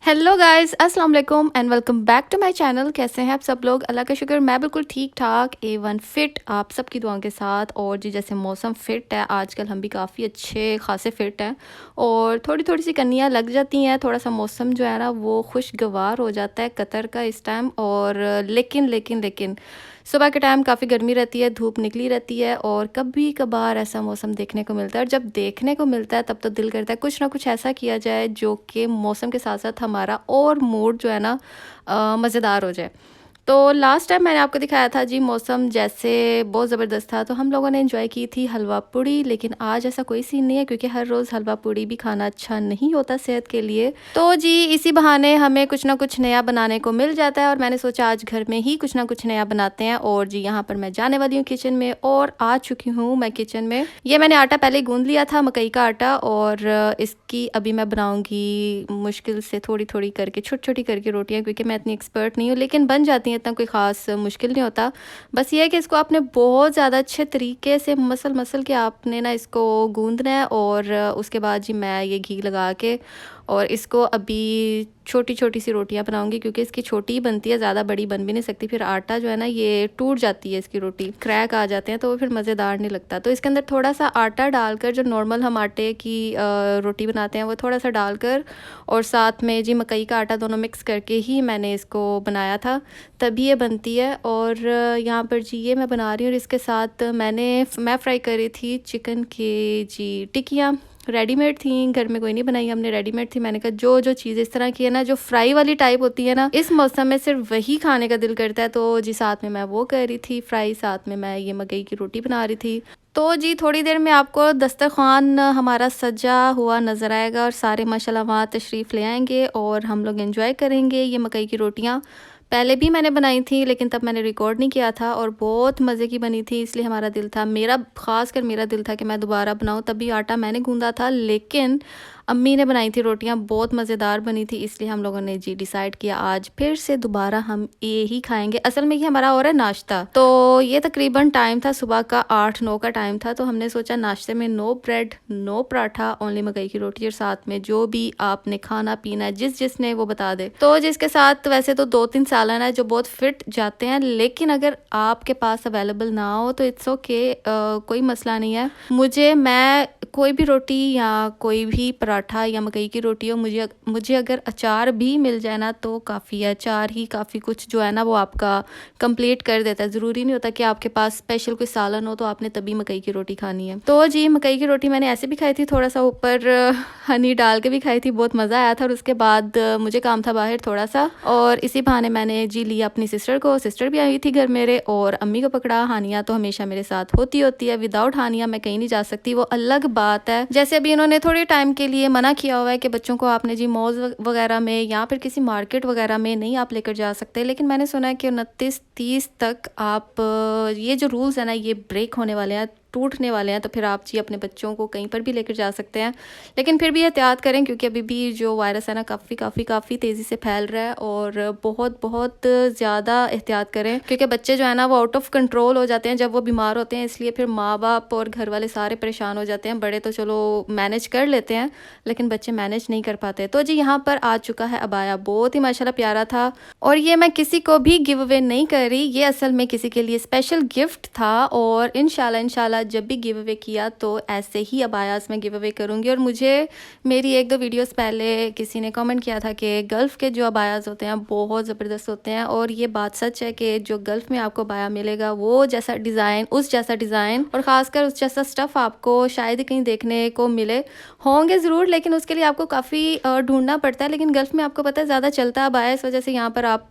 Hello guys, अस्सलाम वालेकुम and welcome back to my channel. कैसे हैं आप सब लोग? अल्लाह का शुक्र, मैं बिल्कुल ठीक ठाक A1 फिट आप सबकी दुआओं के साथ। और जी जैसे मौसम फ़िट है आजकल, हम भी काफ़ी अच्छे खासे फ़िट हैं और थोड़ी थोड़ी सी कन्नियाँ लग जाती हैं। थोड़ा सा मौसम जो है ना वो खुशगवार हो जाता है कतर का इस टाइम। और लेकिन सुबह के टाइम काफ़ी गर्मी रहती है, धूप निकली रहती है और कभी कभार ऐसा मौसम देखने को मिलता है। और जब देखने को मिलता है तब तो दिल करता है कुछ ना कुछ ऐसा किया जाए जो कि मौसम के साथ साथ हमारा और मूड जो है ना मज़ेदार हो जाए। तो लास्ट टाइम मैंने आपको दिखाया था जी, मौसम जैसे बहुत ज़बरदस्त था तो हम लोगों ने एंजॉय की थी हलवा पूड़ी। लेकिन आज ऐसा कोई सीन नहीं है क्योंकि हर रोज़ हलवा पूड़ी भी खाना अच्छा नहीं होता सेहत के लिए। तो जी इसी बहाने हमें कुछ ना कुछ नया बनाने को मिल जाता है और मैंने सोचा आज घर में ही कुछ ना कुछ नया बनाते हैं। और जी यहाँ पर मैं जाने वाली हूँ किचन में और आ चुकी हूँ मैं किचन में। ये मैंने आटा पहले गूंद लिया था, मकई का आटा, और इसकी अभी मैं बनाऊंगी मुश्किल से थोड़ी थोड़ी करके, छोटी छोटी करके रोटियां, क्योंकि मैं इतनी एक्सपर्ट नहीं हूँ लेकिन बन जाती हैं, इतना कोई ख़ास मुश्किल नहीं होता। बस ये है कि इसको आपने बहुत ज़्यादा अच्छे तरीके से मसल मसल के आपने ना इसको गूंदना है। और उसके बाद जी मैं ये घी लगा के और इसको अभी छोटी छोटी सी रोटियां बनाऊंगी, क्योंकि इसकी छोटी ही बनती है, ज़्यादा बड़ी बन भी नहीं सकती। फिर आटा जो है ना ये टूट जाती है, इसकी रोटी क्रैक आ जाते हैं तो वो फिर मज़ेदार नहीं लगता। तो इसके अंदर थोड़ा सा आटा डालकर, जो नॉर्मल हम आटे की रोटी बनाते हैं वो थोड़ा सा डालकर, और साथ में जी मकई का आटा, दोनों मिक्स करके ही मैंने इसको बनाया था, तभी ये बनती है। और यहाँ पर जी ये मैं बना रही हूँ और इसके साथ मैं फ्राई कर रही थी चिकन की जी टिक्कियाँ। रेडीमेड थी, घर में कोई नहीं बनाई हमने, रेडीमेड थी। मैंने कहा जो जो चीज़ इस तरह की है ना, जो फ्राई वाली टाइप होती है ना, इस मौसम में सिर्फ वही खाने का दिल करता है। तो जी साथ में मैं वो कर रही थी फ्राई, साथ में मैं ये मकई की रोटी बना रही थी। तो जी थोड़ी देर में आपको दस्तरखान हमारा सजा हुआ नज़र आएगा और सारे माशाल्लाह वहाँ तशरीफ़ ले आएंगे और हम लोग एंजॉय करेंगे ये मकई की रोटियाँ। पहले भी मैंने बनाई थी लेकिन तब मैंने रिकॉर्ड नहीं किया था और बहुत मज़े की बनी थी, इसलिए हमारा दिल था, मेरा ख़ास कर मेरा दिल था कि मैं दोबारा बनाऊं। तभी आटा मैंने गूंदा था लेकिन अम्मी ने बनाई थी रोटियां, बहुत मज़ेदार बनी थी, इसलिए हम लोगों ने जी डिसाइड किया आज फिर से दोबारा हम ये ही खाएंगे। असल में ये हमारा और है नाश्ता। तो ये तकरीबन टाइम था सुबह का 8-9 का टाइम था, तो हमने सोचा नाश्ते में no bread no paratha, only मकई की रोटी और साथ में जो भी आपने खाना पीना है जिसने वो बता दे। तो जिसके साथ वैसे तो 2-3 सालन है जो बहुत फिट जाते हैं, लेकिन अगर आपके पास अवेलेबल ना हो तो इट्स ओके, कोई मसला नहीं है। मैं कोई भी रोटी या कोई भी पराठा या मकई की रोटी हो, मुझे अगर अचार भी मिल जाए ना तो काफ़ी है। अचार ही काफ़ी कुछ जो है ना वो आपका कंप्लीट कर देता है। ज़रूरी नहीं होता कि आपके पास स्पेशल कोई सालन हो तो आपने तभी मकई की रोटी खानी है। तो जी मकई की रोटी मैंने ऐसे भी खाई थी, थोड़ा सा ऊपर हनी डाल के भी खाई थी, बहुत मज़ा आया था। और उसके बाद मुझे काम था बाहर थोड़ा सा, और इसी बहाने मैंने जी लिया अपनी सिस्टर को। सिस्टर भी आई थी घर मेरे और अम्मी को पकड़ा। हानिया तो हमेशा मेरे साथ होती है, विदाउट हानिया मैं कहीं नहीं जा सकती, वो अलग बात है। जैसे अभी इन्होंने थोड़े टाइम के लिए मना किया हुआ है कि बच्चों को आपने जी मॉल वगैरह में या फिर किसी मार्केट वगैरह में नहीं आप लेकर जा सकते, लेकिन मैंने सुना है कि 29-30 तक आप ये जो रूल्स है ना ये ब्रेक होने वाले हैं, टूटने वाले हैं। तो फिर आप जी अपने बच्चों को कहीं पर भी लेकर जा सकते हैं, लेकिन फिर भी एहतियात करें क्योंकि अभी भी जो वायरस है ना काफ़ी तेज़ी से फैल रहा है और बहुत ज़्यादा एहतियात करें, क्योंकि बच्चे जो है ना वो आउट ऑफ कंट्रोल हो जाते हैं जब वो बीमार होते हैं। इसलिए फिर माँ बाप और घर वाले सारे परेशान हो जाते हैं। बड़े तो चलो मैनेज कर लेते हैं लेकिन बच्चे मैनेज नहीं कर पाते। तो जी यहाँ पर आ चुका है अबाया, बहुत ही माशाल्लाह प्यारा था। और ये मैं किसी को भी गिव अवे नहीं कर रही, ये असल में किसी के लिए स्पेशल गिफ्ट था और इंशाल्लाह जब भी गिव अवे किया तो ऐसे ही अबायास में गिव अवे करूँगी। और मुझे मेरी 1-2 वीडियोस पहले किसी ने कमेंट किया था कि गल्फ़ के जो अबायास होते हैं बहुत ज़बरदस्त होते हैं, और ये बात सच है कि जो गल्फ़ में आपको अबाया मिलेगा वो जैसा डिज़ाइन, उस जैसा डिज़ाइन और ख़ासकर उस जैसा स्टफ़ आपको शायद ही कहीं देखने को मिले। होंगे ज़रूर लेकिन उसके लिए आपको काफ़ी ढूंढना पड़ता है, लेकिन गल्फ़ में आपको पता है ज़्यादा चलता है अबाया, इस वजह से यहाँ पर आप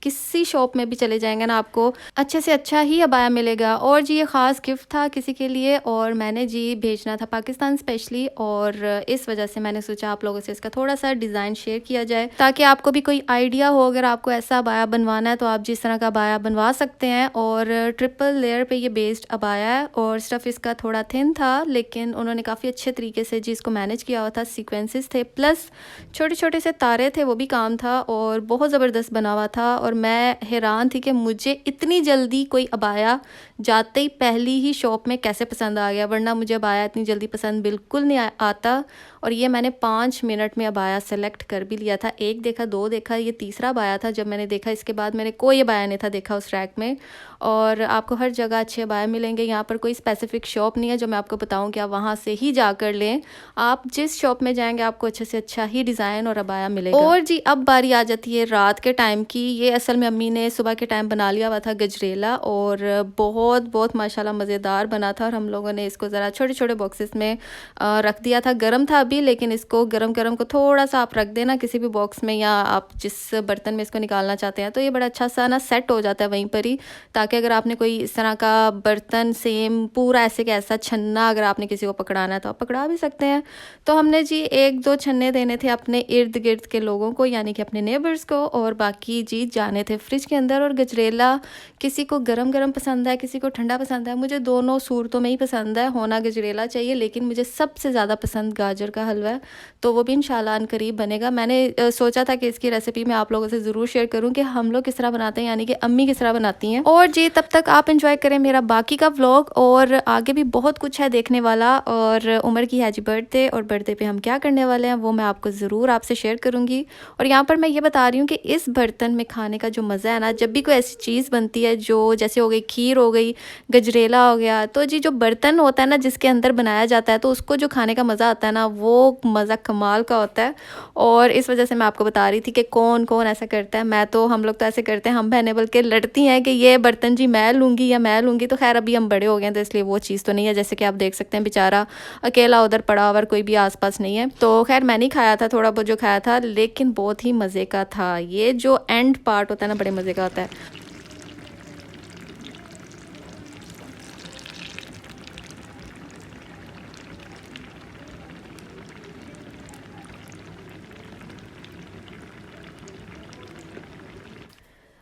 किसी शॉप में भी चले जाएंगे ना आपको अच्छे से अच्छा ही अबाया मिलेगा। और जी ये ख़ास गिफ्ट था किसी के लिए और मैंने जी भेजना था पाकिस्तान स्पेशली, और इस वजह से मैंने सोचा आप लोगों से इसका थोड़ा सा डिज़ाइन शेयर किया जाए ताकि आपको भी कोई आइडिया हो। अगर आपको ऐसा अबाया बनवाना है तो आप जिस तरह का अबाया बनवा सकते हैं। और ट्रिपल लेयर पे ये बेस्ड अबाया है और स्टफ़ इसका थोड़ा थिन था, लेकिन उन्होंने काफ़ी अच्छे तरीके से जी इसको मैनेज किया हुआ था। सीक्वेंसेस थे प्लस छोटे छोटे से तारे थे, वो भी काम था और बहुत ज़बरदस्त बना हुआ था। और मैं हैरान थी कि मुझे इतनी जल्दी कोई अबाया जाते ही पहली ही शॉप में कैसे पसंद आ गया, वरना मुझे अबाया इतनी जल्दी पसंद बिल्कुल नहीं आता। और ये मैंने 5 मिनट में अबाया सेलेक्ट कर भी लिया था। एक देखा, दो देखा, ये तीसरा अबाया था जब मैंने देखा। इसके बाद मैंने कोई अबाया नहीं था देखा उस रैक में। और आपको हर जगह अच्छे अबाया मिलेंगे, यहाँ पर कोई स्पेसिफिक शॉप नहीं है जो मैं आपको बताऊँ कि आप वहाँ से ही जाकर लें। आप जिस शॉप में जाएंगे आपको अच्छे से अच्छा ही डिज़ाइन और अबाया मिलेगा। और जी अब बारी आ जाती है रात के टाइम की। ये असल में अम्मी ने सुबह के टाइम बना लिया हुआ था गजरेला, और बहुत बहुत माशाल्लाह मज़ेदार बना था। और हम लोगों ने इसको ज़रा छोटे छोटे बॉक्सेस में रख दिया था। गर्म था अभी, लेकिन इसको गरम गरम को थोड़ा सा आप रख देना किसी भी बॉक्स में, या आप जिस बर्तन में इसको निकालना चाहते हैं, तो ये बड़ा अच्छा सा ना सेट हो जाता है वहीं पर ही। ताकि अगर आपने कोई इस तरह का बर्तन सेम पूरा ऐसे का ऐसा छन्ना अगर आपने किसी को पकड़ाना है तो आप पकड़ा भी सकते हैं। तो हमने जी 1-2 छन्ने देने थे अपने इर्द गिर्द के लोगों को, यानी कि अपने नेबर्स को, और बाकी जी जाने थे फ्रिज के अंदर। और गजरेला किसी को गरम गरम पसंद है, किसी को ठंडा पसंद है। मुझे दोनों सूरतों में ही पसंद है, होना गजरेला चाहिए, लेकिन मुझे सबसे ज़्यादा पसंद गाजर का हलवा है। तो वो भी इंशाल्लाह अनकरीब बनेगा। मैंने सोचा था कि इसकी रेसिपी मैं आप लोगों से ज़रूर शेयर करूँ कि हम लोग किस तरह बनाते हैं, यानी कि अम्मी किस तरह बनाती हैं। और जी तब तक आप इंजॉय करें मेरा बाकी का व्लॉग, और आगे भी बहुत कुछ है देखने वाला। और उमर की है जी बर्थडे, और बर्थडे पे हम क्या करने वाले हैं वो मैं आपको ज़रूर आपसे शेयर करूँगी। और यहाँ पर मैं ये बता रही हूँ कि इस बर्तन में खाने का जो मज़ा है ना, जब भी कोई ऐसी चीज़ बनती है जो जैसे हो गई खीर, हो गई गजरेला, हो गया, तो जी जो बर्तन होता है ना जिसके अंदर बनाया जाता है, तो उसको जो खाने का मज़ा आता है ना, वो मज़ा कमाल का होता है। और इस वजह से मैं आपको बता रही थी कि कौन कौन ऐसा करता है। मैं तो, हम लोग तो ऐसे करते हैं, हम बहनें बल्कि लड़ती हैं कि ये बर्तन जी मैं लूँगी या मैं लूँगी। तो खैर अभी हम बड़े हो गए हैं तो इसलिए वो चीज़ तो नहीं है। जैसे कि आप देख सकते हैं बेचारा अकेला उधर पड़ा और कोई भी आसपास नहीं है। तो खैर मैंने खाया था थोड़ा बहुत जो खाया था, लेकिन बहुत ही मज़े का था। ये जो एंड पार्ट होता है ना, बड़े मज़े का होता है।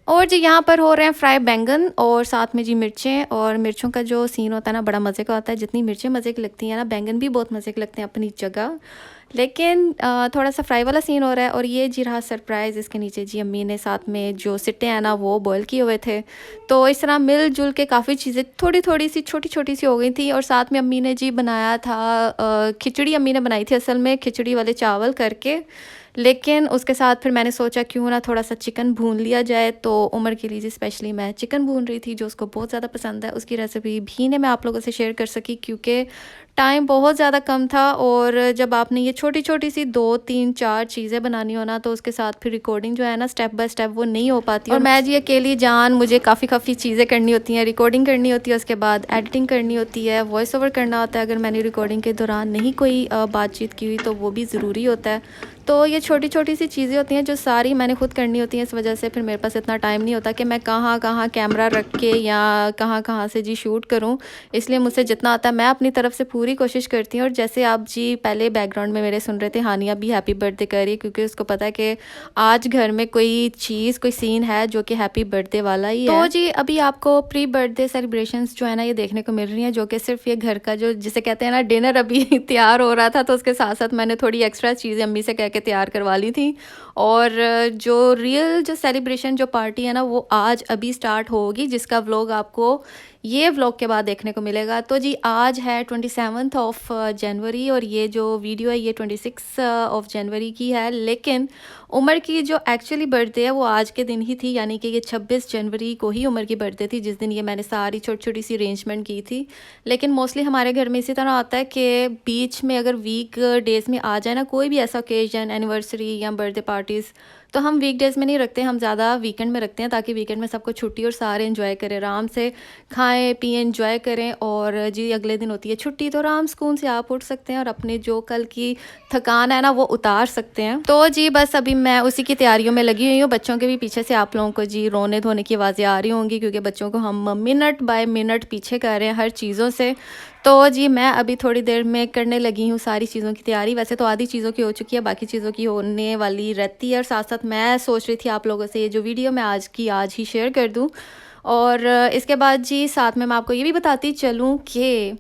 और जी यहाँ पर हो रहे हैं फ्राई बैंगन, और साथ में जी मिर्चें। और मिर्चों का जो सीन होता है ना बड़ा मज़े का होता है। जितनी मिर्चें मज़े की लगती हैं ना, बैंगन भी बहुत मज़े के लगते हैं अपनी जगह, लेकिन थोड़ा सा फ्राई वाला सीन हो रहा है। और ये जी रहा सरप्राइज़, इसके नीचे जी अम्मी ने साथ में जो सिट्टे हैं ना वो बॉयल किए हुए थे। तो इस तरह मिलजुल के काफ़ी चीज़ें थोड़ी थोड़ी सी छोटी छोटी सी हो गई थी। और साथ में अम्मी ने जी बनाया था खिचड़ी। अम्मी ने बनाई थी असल में खिचड़ी वाले चावल करके, लेकिन उसके साथ फिर मैंने सोचा क्यों ना थोड़ा सा चिकन भून लिया जाए। तो उमर के लिए स्पेशली मैं चिकन भून रही थी जो उसको बहुत ज़्यादा पसंद है। उसकी रेसिपी भी ने मैं आप लोगों से शेयर कर सकी क्योंकि टाइम बहुत ज़्यादा कम था। और जब आपने ये छोटी छोटी सी 2-3-4 चीज़ें बनानी हो ना, तो उसके साथ फिर रिकॉर्डिंग जो है ना स्टेप बाय स्टेप वो नहीं हो पाती। और मैं जी अकेली जान, मुझे काफ़ी चीज़ें करनी होती हैं, रिकॉर्डिंग करनी होती है, उसके बाद एडिटिंग करनी होती है, वॉइस ओवर करना होता है। अगर मैंने रिकॉर्डिंग के दौरान नहीं कोई बातचीत की हुई तो वो भी ज़रूरी होता है। तो ये छोटी छोटी सी चीज़ें होती हैं जो सारी मैंने खुद करनी होती हैं। इस वजह से फिर मेरे पास इतना टाइम नहीं होता कि मैं कहाँ कहाँ कैमरा रख के या कहाँ कहाँ से जी शूट करूँ। इसलिए मुझसे जितना आता है मैं अपनी तरफ से पूरी कोशिश करती हूँ। और जैसे आप जी पहले बैकग्राउंड में मेरे सुन रहे थे, हानिया भी हैप्पी बर्थडे कर रही है क्योंकि उसको पता है कि आज घर में कोई चीज़, कोई सीन है जो कि हैप्पी बर्थडे वाला ही है। तो जी अभी आपको प्री बर्थडे सेलिब्रेशंस जो है ना ये देखने को मिल रही हैं, जो कि सिर्फ ये घर का जो जिसे कहते हैं ना डिनर अभी तैयार हो रहा था। तो उसके साथ साथ मैंने थोड़ी एक्स्ट्रा चीज़ें अम्मी से कह के तैयार करवा ली थी। और जो रियल जो सेलिब्रेशन जो पार्टी है ना वो आज अभी स्टार्ट होगी, जिसका व्लॉग आपको ये व्लॉग के बाद देखने को मिलेगा। तो जी आज है 27 ऑफ जनवरी, और ये जो वीडियो है ये 26 ऑफ जनवरी की है। लेकिन उमर की जो एक्चुअली बर्थडे है वो आज के दिन ही थी, यानी कि ये 26 जनवरी को ही उमर की बर्थडे थी, जिस दिन ये मैंने सारी छोटी छोटी सी अरेंजमेंट की थी। लेकिन मोस्टली हमारे घर में इसी तरह आता है कि बीच में अगर वीक डेज़ में आ जाए ना कोई भी ऐसा ओकेजन, एनिवर्सरी या बर्थडे पार्टीज़, तो हम वीकडेज़ में नहीं रखते, हम ज़्यादा वीकेंड में रखते हैं, ताकि वीकेंड में सबको छुट्टी और सारे एंजॉय करें, आराम से खाएं पिएं एंजॉय करें। और जी अगले दिन होती है छुट्टी, तो आराम सुकून से आप उठ सकते हैं और अपने जो कल की थकान है ना वो उतार सकते हैं। तो जी बस अभी मैं उसी की तैयारियों में लगी हुई हूँ। बच्चों के भी पीछे से आप लोगों को जी रोने धोने की आवाज़ें आ रही होंगी, क्योंकि बच्चों को हम मिनट बाय मिनट पीछे कर रहे हैं हर चीज़ों से। तो जी मैं अभी थोड़ी देर में करने लगी हूँ सारी चीज़ों की तैयारी। वैसे तो आधी चीज़ों की हो चुकी है, बाकी चीज़ों की होने वाली रहती है। और साथ साथ मैं सोच रही थी आप लोगों से ये जो वीडियो मैं आज की आज ही शेयर कर दूँ। और इसके बाद जी साथ में मैं आपको ये भी बताती चलूँ कि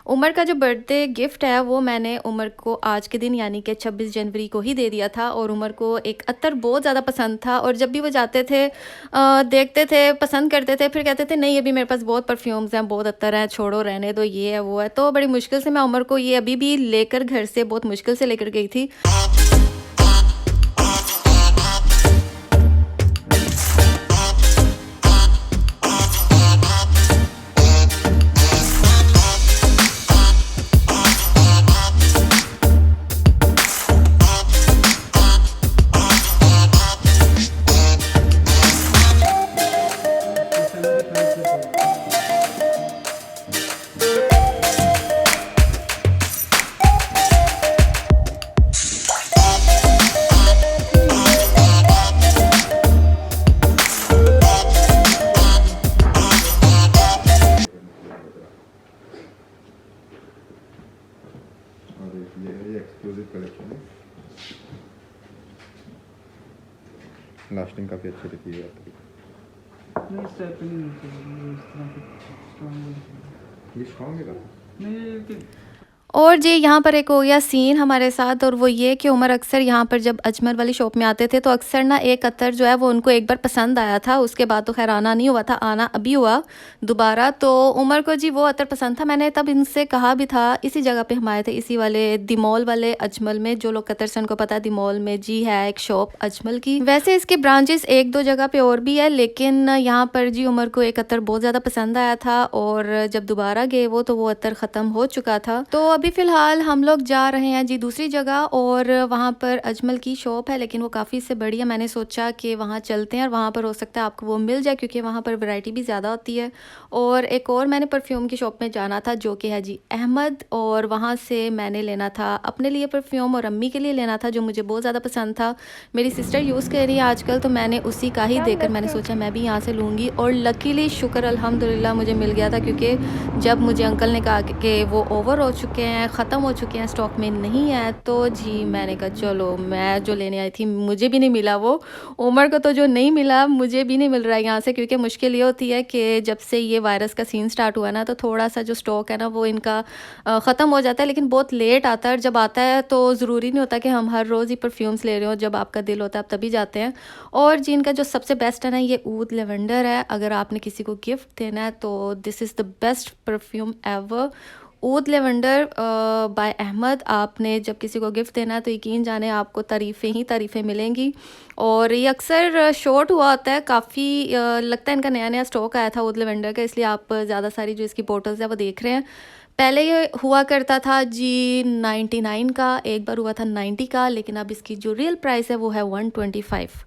उमर का जो बर्थडे गिफ्ट है वो मैंने उमर को आज के दिन यानी कि 26 जनवरी को ही दे दिया था। और उमर को एक अत्तर बहुत ज़्यादा पसंद था और जब भी वो जाते थे देखते थे, पसंद करते थे, फिर कहते थे नहीं अभी मेरे पास बहुत परफ्यूम्स हैं, बहुत अत्तर हैं, छोड़ो रहने दो, ये है वो है। तो बड़ी मुश्किल से मैं उमर को ये अभी भी लेकर घर से बहुत मुश्किल से लेकर गई थी। और ये एक्सक्लूसिव कलेक्शन है, लास्टिंग काफ़ी अच्छी रहती है आपकी। नहीं इस टाइप की नहीं चाहिए, इस तरह की स्ट्रॉन्ग ये स्ट्रॉन्ग है काफ़ी। नहीं ये कि और जी यहाँ पर एक हो गया सीन हमारे साथ, और वो ये कि उमर अक्सर यहाँ पर जब अजमल वाली शॉप में आते थे तो अक्सर ना एक अत्तर जो है वो उनको एक बार पसंद आया था, उसके बाद तो खैर आना नहीं हुआ था, आना अभी हुआ दोबारा। तो उमर को जी वो अत्तर पसंद था। मैंने तब इनसे कहा भी था, इसी जगह पे हम आए थे, इसी वाले दिमॉल वाले अजमल में। जो लोग कतर से उनको पता है दिमॉल में जी है एक शॉप अजमल की। वैसे इसके ब्रांचेस एक दो जगह पे और भी है, लेकिन यहाँ पर जी उमर को एक अत्तर बहुत ज़्यादा पसंद आया था और जब दोबारा गए वो तो वो अत्तर ख़त्म हो चुका था। तो अभी फ़िलहाल हम लोग जा रहे हैं जी दूसरी जगह, और वहाँ पर अजमल की शॉप है लेकिन वो काफ़ी से बड़ी है। मैंने सोचा कि वहाँ चलते हैं और वहाँ पर हो सकता है आपको वो मिल जाए क्योंकि वहाँ पर वैरायटी भी ज़्यादा होती है। और एक और मैंने परफ्यूम की शॉप में जाना था जो कि है जी अहमद, और वहाँ से मैंने लेना था अपने लिए परफ्यूम और अम्मी के लिए लेना था जो मुझे बहुत ज़्यादा पसंद था। मेरी सिस्टर यूज़ कर रही है आजकल, तो मैंने उसी का ही देखकर मैंने सोचा मैं भी यहाँ से लूँगी। और लकीली शुक्र अल्हम्दुलिल्लाह मुझे मिल गया था, क्योंकि जब मुझे अंकल ने कहा कि वो ओवर हो चुके हैं, ख़त्म हो चुके हैं, स्टॉक में नहीं है, तो जी मैंने कहा चलो मैं जो लेने आई थी मुझे भी नहीं मिला वो, उमर को तो जो नहीं मिला मुझे भी नहीं मिल रहा है यहाँ से। क्योंकि मुश्किल ये होती है कि जब से ये वायरस का सीन स्टार्ट हुआ ना तो थोड़ा सा जो स्टॉक है ना वो इनका ख़त्म हो जाता है, लेकिन बहुत लेट आता है। और जब आता है तो ज़रूरी नहीं होता कि हम हर रोज़ ही परफ्यूम्स ले रहे हो, जब आपका दिल होता है आप तभी जाते हैं। और जी इनका जो सबसे बेस्ट है ना ये ऊद लेवेंडर है। अगर आपने किसी को गिफ्ट देना है तो this is the best perfume ever. Oud lavender by Ahmed. आपने जब किसी को गिफ्ट देना है तो यकीन जाने आपको तारीफ़ें ही तारीफ़ें मिलेंगी। और ये अक्सर शॉर्ट हुआ होता है, काफ़ी लगता है इनका नया नया स्टॉक आया था ऊद लेवेंडर का, इसलिए आप ज़्यादा सारी जो इसकी बोटल्स है वो देख रहे हैं। पहले ये हुआ करता था जी 99 का, एक बार हुआ था 90 का, लेकिन अब इसकी जो रियल प्राइस है वो है 125।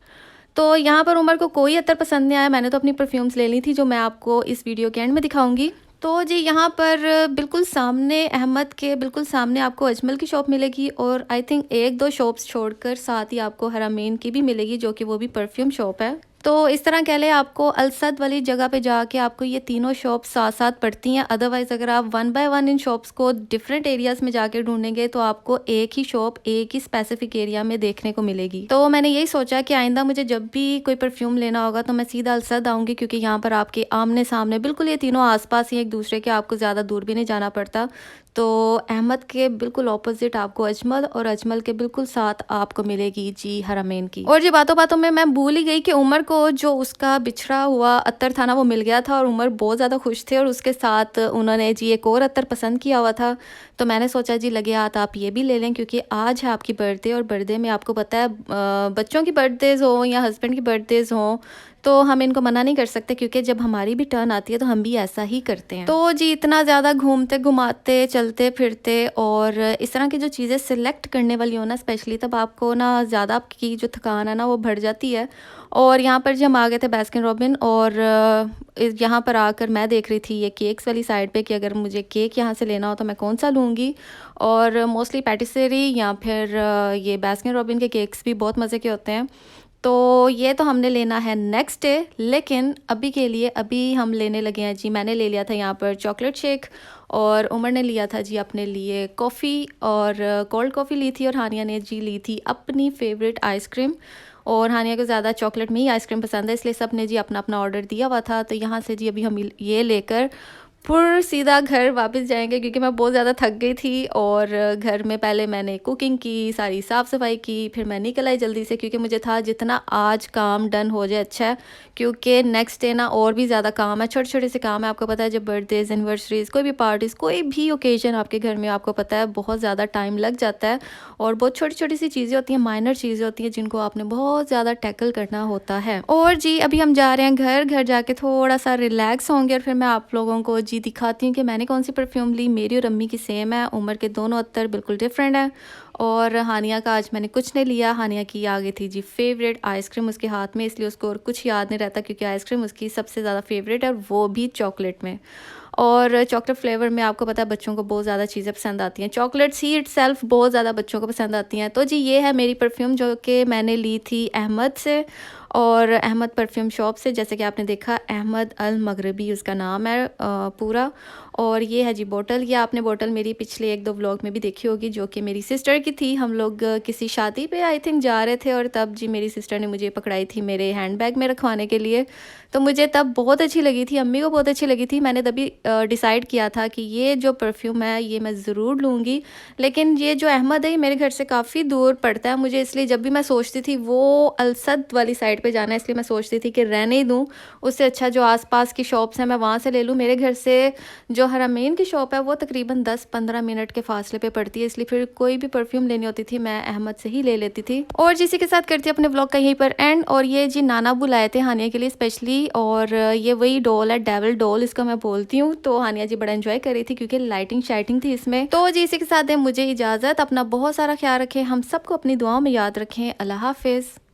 तो यहाँ पर उमर को कोई अत्तर पसंद नहीं आया। मैंने तो अपनी परफ्यूम्स ले ली थी जो मैं आपको इस वीडियो के एंड में दिखाऊंगी। तो जी यहाँ पर बिल्कुल सामने अहमद के बिल्कुल सामने आपको अजमल की शॉप मिलेगी, और आई थिंक एक दो शॉप्स छोड़कर साथ ही आपको हरामेन की भी मिलेगी जो कि वो भी परफ्यूम शॉप है। तो इस तरह कह लें आपको अलसद वाली जगह पे जाके आपको ये तीनों शॉप्स साथ साथ पड़ती हैं। अदरवाइज़ अगर आप one by one in shops को डिफरेंट एरियाज़ में जाके ढूंढेंगे तो आपको एक ही शॉप एक ही स्पेसिफिक एरिया में देखने को मिलेगी। तो मैंने यही सोचा कि आइंदा मुझे जब भी कोई परफ्यूम लेना होगा तो मैं सीधा अलसद आऊँगी, क्योंकि यहाँ पर आपके आमने सामने बिल्कुल ये तीनों आसपास ही एक दूसरे के, आपको ज़्यादा दूर भी नहीं जाना पड़ता। तो अहमद के बिल्कुल ऑपोजिट आपको अजमल, और अजमल के बिल्कुल साथ आपको मिलेगी जी हरामेन की। और जी बातों बातों में मैं भूल ही गई कि उमर को जो उसका बिछड़ा हुआ अत्तर था ना वो मिल गया था, और उमर बहुत ज़्यादा खुश थे। और उसके साथ उन्होंने जी एक और अत्तर पसंद किया हुआ था, तो मैंने सोचा जी लगे हाथ आप ये भी ले लें, क्योंकि आज है आपकी बर्थडे, और बर्थडे में आपको पता है बच्चों की बर्थडेज़ हो या हस्बैंड की बर्थडेज़ हों तो हम इनको मना नहीं कर सकते, क्योंकि जब हमारी भी टर्न आती है तो हम भी ऐसा ही करते हैं। तो जी इतना ज़्यादा घूमते घुमाते चलते फिरते और इस तरह की जो चीज़ें सिलेक्ट करने वाली हो ना स्पेशली, तब आपको ना ज़्यादा आपकी जो थकान है ना वो बढ़ जाती है। और यहाँ पर जी हम आ गए थे बास्किन रॉबिन, और यहाँ पर आकर मैं देख रही थी ये केक्स वाली साइड पे कि अगर मुझे केक यहाँ से लेना हो तो मैं कौन सा लूँगी। और मोस्टली पैटिसरी या फिर ये बास्किन रॉबिन के केक्स भी बहुत मज़े के होते हैं। तो ये तो हमने लेना है नेक्स्ट डे, लेकिन अभी के लिए अभी हम लेने लगे हैं जी। मैंने ले लिया था यहाँ पर चॉकलेट शेक, और उमर ने लिया था जी अपने लिए कॉफ़ी, और कोल्ड कॉफ़ी ली थी, और हानिया ने जी ली थी अपनी फेवरेट आइसक्रीम। और हानिया को ज़्यादा चॉकलेट में ही आइसक्रीम पसंद है, इसलिए सब ने जी अपना अपना ऑर्डर दिया हुआ था। तो यहाँ से जी अभी हम ये लेकर सीधा घर वापस जाएंगे क्योंकि मैं बहुत ज़्यादा थक गई थी और घर में पहले मैंने कुकिंग की, सारी साफ़ सफाई की, फिर मैं निकल आई जल्दी से क्योंकि मुझे था जितना आज काम डन हो जाए अच्छा है, क्योंकि नेक्स्ट डे ना और भी ज़्यादा काम है, छोटे छोटे से काम है। आपको पता है जब बर्थडेज, एनिवर्सरीज़, कोई भी पार्टीज़, कोई भी ओकेजन आपके घर में, आपको पता है बहुत ज़्यादा टाइम लग जाता है और बहुत छोटी छोटी सी चीज़ें होती हैं, माइनर चीज़ें होती हैं जिनको आपने बहुत ज़्यादा टैकल करना होता है। और जी अभी हम जा रहे हैं घर जाके थोड़ा सा रिलैक्स होंगे और फिर मैं आप लोगों को जी दिखाती हूँ कि मैंने कौन सी परफ्यूम ली। मेरी और अम्मी की सेम है, उम्र के दोनों अत्तर बिल्कुल डिफरेंट है। और हानिया का आज मैंने कुछ नहीं लिया। हानिया की आ गई थी जी फेवरेट आइसक्रीम उसके हाथ में, इसलिए उसको और कुछ याद नहीं रहता क्योंकि आइसक्रीम उसकी सबसे ज़्यादा फेवरेट है, वो भी चॉकलेट में। और चॉकलेट फ्लेवर में आपको पता है बच्चों को बहुत ज़्यादा चीज़ें पसंद आती हैं, चॉकलेट्स ही इटसेल्फ बहुत ज़्यादा बच्चों को पसंद आती हैं। तो जी ये है मेरी परफ्यूम जो कि मैंने ली थी अहमद से, और अहमद परफ्यूम शॉप से। जैसे कि आपने देखा अहमद अल मगरबी उसका नाम है पूरा। और ये है जी बोतल, ये आपने बोतल मेरी पिछले 1-2 व्लॉग में भी देखी होगी, जो कि मेरी सिस्टर की थी। हम लोग किसी शादी पे आई थिंक जा रहे थे और तब जी मेरी सिस्टर ने मुझे पकड़ाई थी मेरे हैंडबैग में रखवाने के लिए, तो मुझे तब बहुत अच्छी लगी थी, अम्मी को बहुत अच्छी लगी थी। मैंने तभी डिसाइड किया था कि ये जो परफ्यूम है ये मैं ज़रूर लूँगी। लेकिन ये जो अहमद है मेरे घर से काफ़ी दूर पड़ता है मुझे, इसलिए जब भी मैं सोचती थी वो अलसद वाली साइड पे जाना है, इसलिए मैं सोचती थी कि रहने ही दूँ, उससे अच्छा जो आसपास की शॉप्स हैं मैं वहाँ से ले लूँ। मेरे घर से जो हरमैन की शॉप है वो तकरीबन 10-15 मिनट के फासले पे पड़ती है, इसलिए फिर कोई भी परफ्यूम लेनी होती थी मैं अहमद से ही ले लेती थी। और जिसी के साथ करती अपने व्लॉग का यहीं पर एंड। और ये जी नाना बुलाए थे हानिया के लिए स्पेशली, और ये वही डॉल है, डेविल डॉल इसको मैं बोलती हूँ। तो हानिया जी बड़ा एंजॉय कर रही थी क्योंकि लाइटिंग शाइटिंग थी इसमें। तो जी इसी के साथ है मुझे इजाज़त, अपना बहुत सारा ख्याल रखें, हम सबको अपनी दुआओं में याद रखें। अल्लाह हाफिज़।